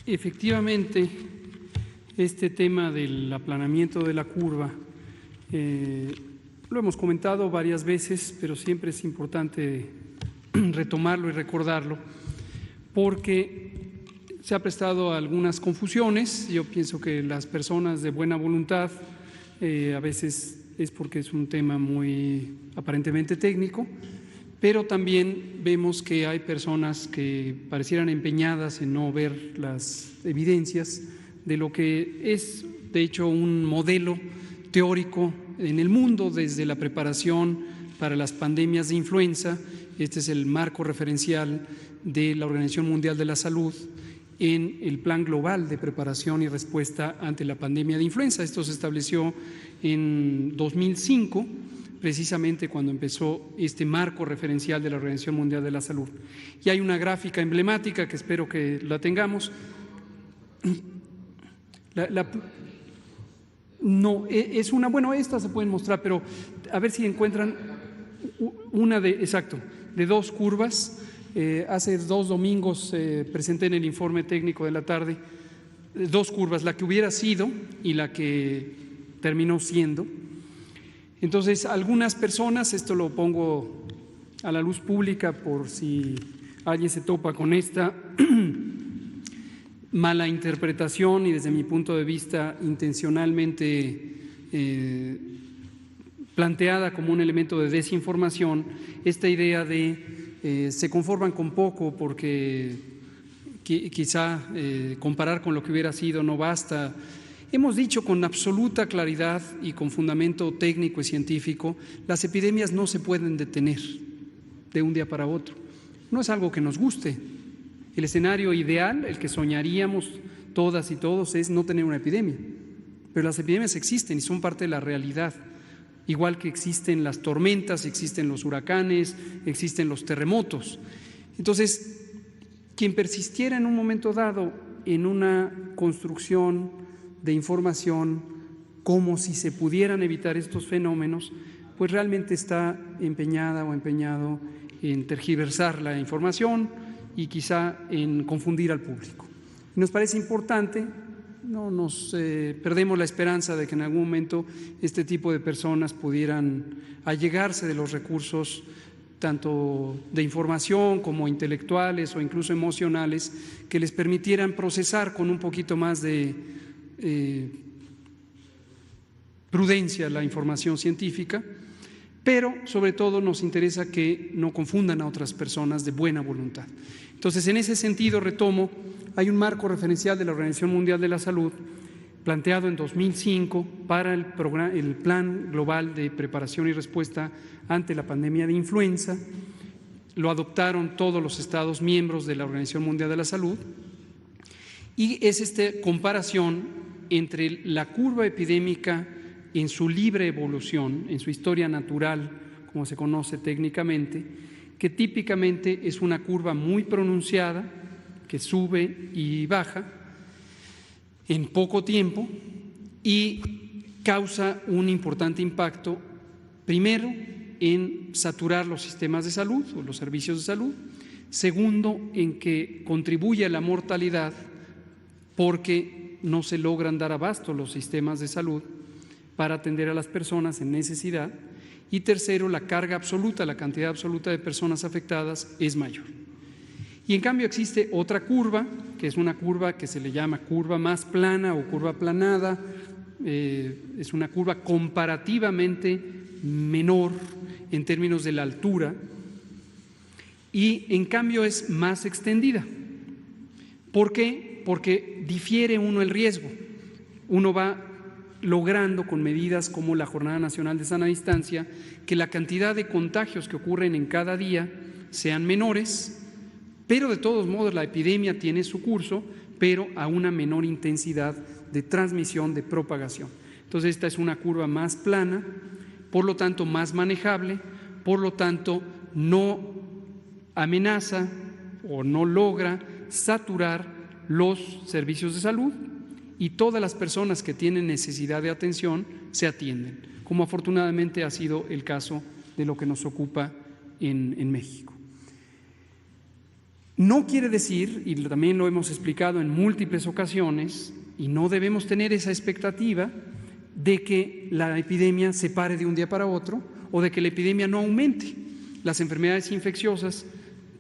Efectivamente, este tema del aplanamiento de la curva lo hemos comentado varias veces, pero siempre es importante retomarlo y recordarlo, porque se ha prestado a algunas confusiones. Yo pienso que las personas de buena voluntad, a veces es porque es un tema muy aparentemente técnico, pero también vemos que hay personas que parecieran empeñadas en no ver las evidencias de lo que es, de hecho, un modelo teórico en el mundo desde la preparación para las pandemias de influenza. Este es el marco referencial de la Organización Mundial de la Salud en el Plan Global de Preparación y Respuesta ante la Pandemia de Influenza. Esto se estableció en 2005, precisamente cuando empezó este marco referencial de la Organización Mundial de la Salud. Y hay una gráfica emblemática que espero que la tengamos. No, es una, bueno, estas se pueden mostrar, pero a ver si encuentran una de dos curvas. Hace 2 domingos presenté en el informe técnico de la tarde 2 curvas, la que hubiera sido y la que terminó siendo. Entonces, algunas personas, esto lo pongo a la luz pública por si alguien se topa con esta mala interpretación y desde mi punto de vista intencionalmente planteada como un elemento de desinformación, esta idea de se conforman con poco porque quizá comparar con lo que hubiera sido no basta. Hemos dicho con absoluta claridad y con fundamento técnico y científico, las epidemias no se pueden detener de un día para otro. No es algo que nos guste. El escenario ideal, el que soñaríamos todas y todos, es no tener una epidemia. Pero las epidemias existen y son parte de la realidad. Igual que existen las tormentas, existen los huracanes, existen los terremotos. Entonces, quien persistiera en un momento dado en una construcción de información como si se pudieran evitar estos fenómenos, pues realmente está empeñada o empeñado en tergiversar la información y quizá en confundir al público. Nos parece importante, no nos perdemos la esperanza de que en algún momento este tipo de personas pudieran allegarse de los recursos tanto de información como intelectuales o incluso emocionales que les permitieran procesar con un poquito más de prudencia la información científica, pero sobre todo nos interesa que no confundan a otras personas de buena voluntad. Entonces, en ese sentido, retomo, hay un marco referencial de la Organización Mundial de la Salud planteado en 2005 para el Plan Global de Preparación y Respuesta ante la Pandemia de Influenza. Lo adoptaron todos los Estados miembros de la Organización Mundial de la Salud y es esta comparación entre la curva epidémica en su libre evolución, en su historia natural, como se conoce técnicamente, que típicamente es una curva muy pronunciada, que sube y baja en poco tiempo y causa un importante impacto, primero, en saturar los sistemas de salud o los servicios de salud, segundo, en que contribuye a la mortalidad porque no se logran dar abasto los sistemas de salud para atender a las personas en necesidad, y tercero, la carga absoluta, la cantidad absoluta de personas afectadas es mayor. Y en cambio existe otra curva, que es una curva que se le llama curva más plana o curva aplanada, es una curva comparativamente menor en términos de la altura y en cambio es más extendida. ¿Por qué? Porque difiere uno el riesgo. Uno va logrando con medidas como la Jornada Nacional de Sana Distancia que la cantidad de contagios que ocurren en cada día sean menores, pero de todos modos la epidemia tiene su curso, pero a una menor intensidad de transmisión, de propagación. Entonces esta es una curva más plana, por lo tanto más manejable, por lo tanto no amenaza o no logra saturar los servicios de salud y todas las personas que tienen necesidad de atención se atienden, como afortunadamente ha sido el caso de lo que nos ocupa en México. No quiere decir, y también lo hemos explicado en múltiples ocasiones, y no debemos tener esa expectativa de que la epidemia se pare de un día para otro o de que la epidemia no aumente. Las enfermedades infecciosas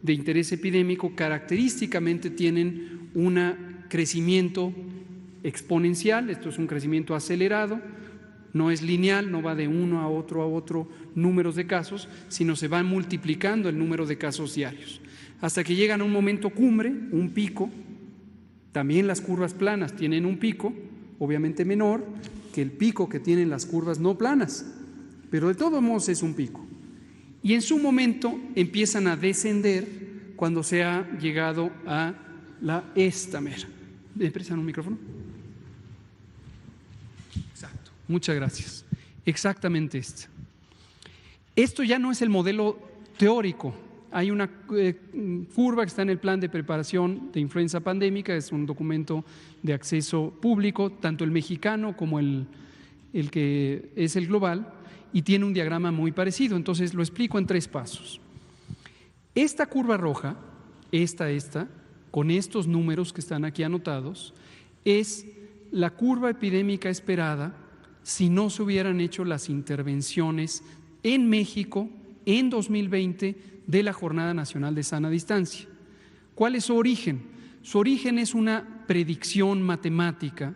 de interés epidémico característicamente tienen un crecimiento exponencial, esto es un crecimiento acelerado, no es lineal, no va de uno a otro números de casos, sino se va multiplicando el número de casos diarios, hasta que llegan a un momento cumbre, un pico. También las curvas planas tienen un pico, obviamente menor que el pico que tienen las curvas no planas, pero de todos modos es un pico. Y en su momento empiezan a descender cuando se ha llegado a esta mera. ¿Me prestan un micrófono? Exacto, muchas gracias. Exactamente esta. Esto ya no es el modelo teórico. Hay una curva que está en el plan de preparación de influenza pandémica, es un documento de acceso público, tanto el mexicano como el que es el global, y tiene un diagrama muy parecido. Entonces lo explico en 3 pasos. Esta curva roja, esta, con estos números que están aquí anotados, es la curva epidémica esperada si no se hubieran hecho las intervenciones en México en 2020 de la Jornada Nacional de Sana Distancia. ¿Cuál es su origen? Su origen es una predicción matemática,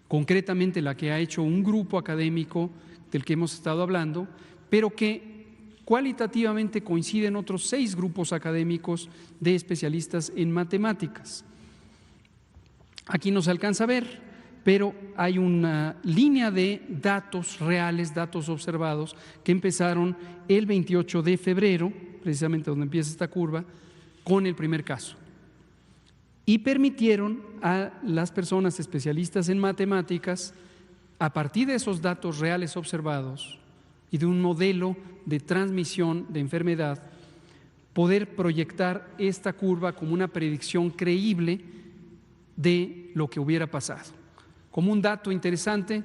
concretamente la que ha hecho un grupo académico del que hemos estado hablando, pero que cualitativamente coinciden otros 6 grupos académicos de especialistas en matemáticas. Aquí no se alcanza a ver, pero hay una línea de datos reales, datos observados, que empezaron el 28 de febrero, precisamente donde empieza esta curva, con el primer caso. Y permitieron a las personas especialistas en matemáticas, a partir de esos datos reales observados y de un modelo de transmisión de enfermedad, poder proyectar esta curva como una predicción creíble de lo que hubiera pasado. Como un dato interesante,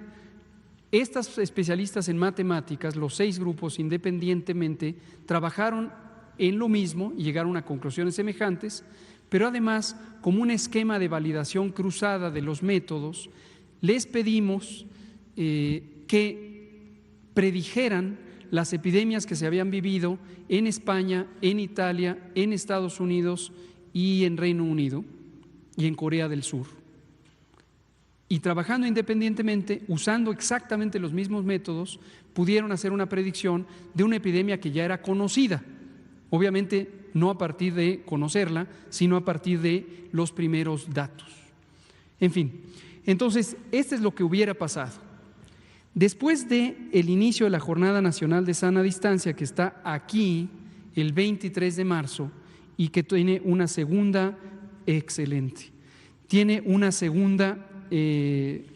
estas especialistas en matemáticas, los 6 grupos independientemente, trabajaron en lo mismo y llegaron a conclusiones semejantes, pero además, como un esquema de validación cruzada de los métodos, les pedimos que predijeran las epidemias que se habían vivido en España, en Italia, en Estados Unidos y en Reino Unido y en Corea del Sur. Y trabajando independientemente, usando exactamente los mismos métodos, pudieron hacer una predicción de una epidemia que ya era conocida. Obviamente no a partir de conocerla, sino a partir de los primeros datos. En fin, entonces, esto es lo que hubiera pasado. Después del inicio de la Jornada Nacional de Sana Distancia, que está aquí el 23 de marzo y que tiene una segunda excelente, tiene una segunda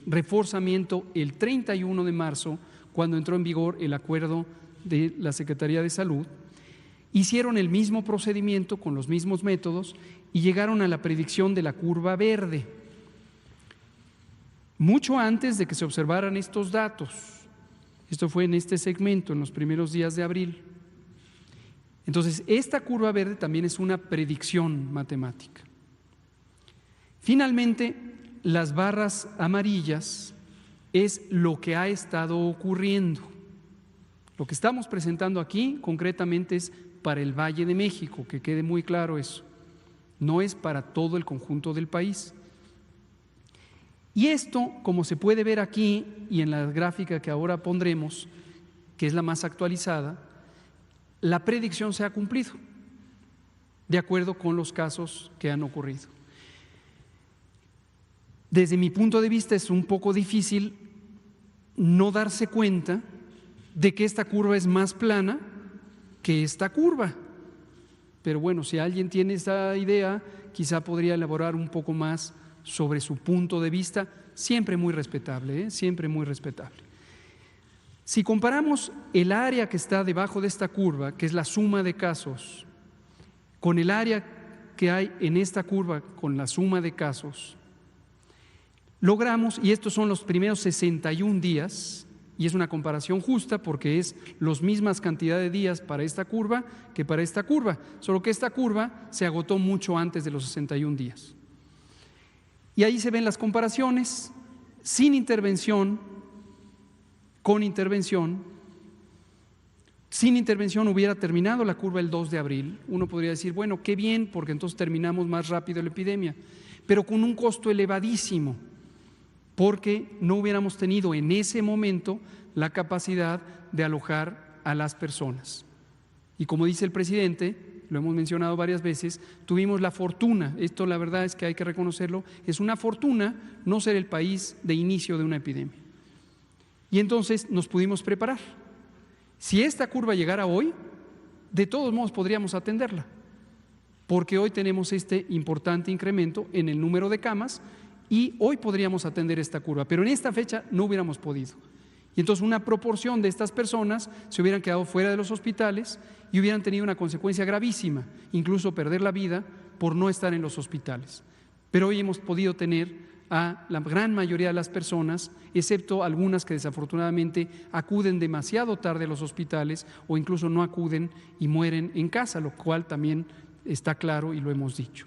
reforzamiento el 31 de marzo, cuando entró en vigor el acuerdo de la Secretaría de Salud, hicieron el mismo procedimiento con los mismos métodos y llegaron a la predicción de la curva verde, mucho antes de que se observaran estos datos. Esto fue en este segmento, en los primeros días de abril. Entonces, esta curva verde también es una predicción matemática. Finalmente, las barras amarillas es lo que ha estado ocurriendo. Lo que estamos presentando aquí concretamente es para el Valle de México, que quede muy claro eso. No es para todo el conjunto del país. Y esto, como se puede ver aquí y en la gráfica que ahora pondremos, que es la más actualizada, la predicción se ha cumplido, de acuerdo con los casos que han ocurrido. Desde mi punto de vista es un poco difícil no darse cuenta de que esta curva es más plana que esta curva. Pero bueno, si alguien tiene esa idea, quizá podría elaborar un poco más sobre su punto de vista, siempre muy respetable, siempre muy respetable. Si comparamos el área que está debajo de esta curva, que es la suma de casos, con el área que hay en esta curva con la suma de casos, logramos, y estos son los primeros 61 días, y es una comparación justa porque es las mismas cantidad de días para esta curva que para esta curva, solo que esta curva se agotó mucho antes de los 61 días. Y ahí se ven las comparaciones, sin intervención, con intervención. Sin intervención hubiera terminado la curva el 2 de abril. Uno podría decir, bueno, qué bien, porque entonces terminamos más rápido la epidemia, pero con un costo elevadísimo, porque no hubiéramos tenido en ese momento la capacidad de alojar a las personas. Y como dice el presidente, lo hemos mencionado varias veces, tuvimos la fortuna, esto la verdad es que hay que reconocerlo, es una fortuna no ser el país de inicio de una epidemia. Y entonces nos pudimos preparar. Si esta curva llegara hoy, de todos modos podríamos atenderla, porque hoy tenemos este importante incremento en el número de camas y hoy podríamos atender esta curva, pero en esta fecha no hubiéramos podido. Y entonces una proporción de estas personas se hubieran quedado fuera de los hospitales y hubieran tenido una consecuencia gravísima, incluso perder la vida por no estar en los hospitales. Pero hoy hemos podido tener a la gran mayoría de las personas, excepto algunas que desafortunadamente acuden demasiado tarde a los hospitales o incluso no acuden y mueren en casa, lo cual también está claro y lo hemos dicho.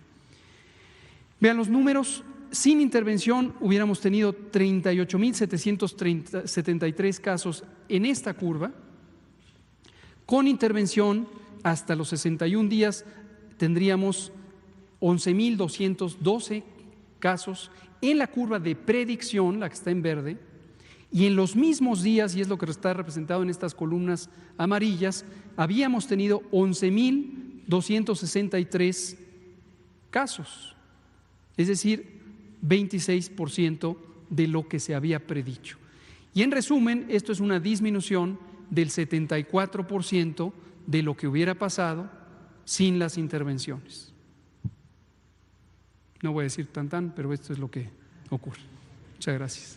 Vean los números. Sin intervención hubiéramos tenido 38.773 casos en esta curva. Con intervención, hasta los 61 días, tendríamos 11.212 casos en la curva de predicción, la que está en verde, y en los mismos días, y es lo que está representado en estas columnas amarillas, habíamos tenido 11.263 casos, es decir, 26% de lo que se había predicho. Y en resumen, esto es una disminución del 74% de lo que hubiera pasado sin las intervenciones. No voy a decir tan, pero esto es lo que ocurre. Muchas gracias.